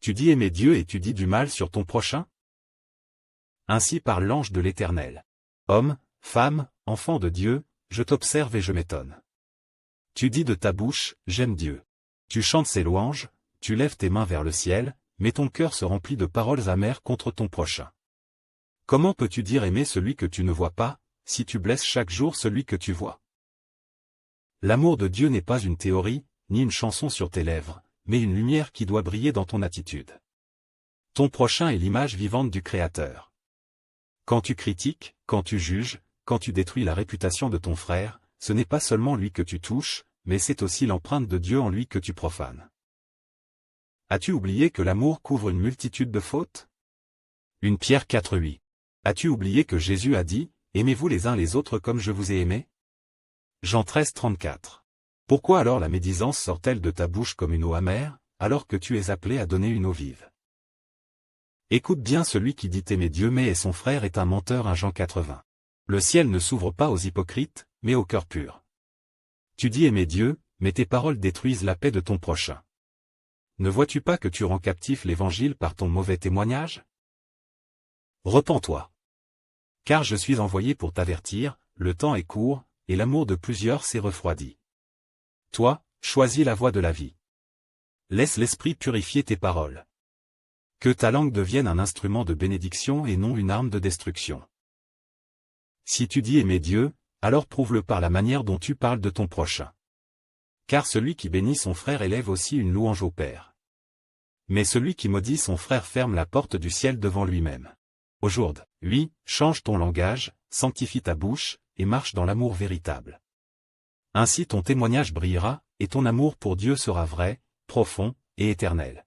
Tu dis aimer Dieu et tu dis du mal sur ton prochain? Ainsi parle l'ange de l'Éternel. Homme, femme, enfant de Dieu, je t'observe et je m'étonne. Tu dis de ta bouche, j'aime Dieu. Tu chantes ses louanges, tu lèves tes mains vers le ciel, mais ton cœur se remplit de paroles amères contre ton prochain. Comment peux-tu dire aimer celui que tu ne vois pas, si tu blesses chaque jour celui que tu vois? L'amour de Dieu n'est pas une théorie, ni une chanson sur tes lèvres, mais une lumière qui doit briller dans ton attitude. Ton prochain est l'image vivante du Créateur. Quand tu critiques, quand tu juges, quand tu détruis la réputation de ton frère, ce n'est pas seulement lui que tu touches, mais c'est aussi l'empreinte de Dieu en lui que tu profanes. As-tu oublié que l'amour couvre une multitude de fautes? 1 Pierre 4:8. As-tu oublié que Jésus a dit, « Aimez-vous les uns les autres comme je vous ai aimé » Jean 13:34. Pourquoi alors la médisance sort-elle de ta bouche comme une eau amère, alors que tu es appelé à donner une eau vive? Écoute bien celui qui dit aimer Dieu mais son frère est un menteur. 1 Jean 4:20. Le ciel ne s'ouvre pas aux hypocrites, mais au cœur pur. Tu dis aimer Dieu, mais tes paroles détruisent la paix de ton prochain. Ne vois-tu pas que tu rends captif l'Évangile par ton mauvais témoignage? Repens-toi. Car je suis envoyé pour t'avertir, le temps est court, et l'amour de plusieurs s'est refroidi. Toi, choisis la voie de la vie. Laisse l'Esprit purifier tes paroles. Que ta langue devienne un instrument de bénédiction et non une arme de destruction. Si tu dis aimer Dieu, alors prouve-le par la manière dont tu parles de ton prochain. Car celui qui bénit son frère élève aussi une louange au Père. Mais celui qui maudit son frère ferme la porte du ciel devant lui-même. Aujourd'hui, change ton langage, sanctifie ta bouche, et marche dans l'amour véritable. Ainsi ton témoignage brillera, et ton amour pour Dieu sera vrai, profond, et éternel.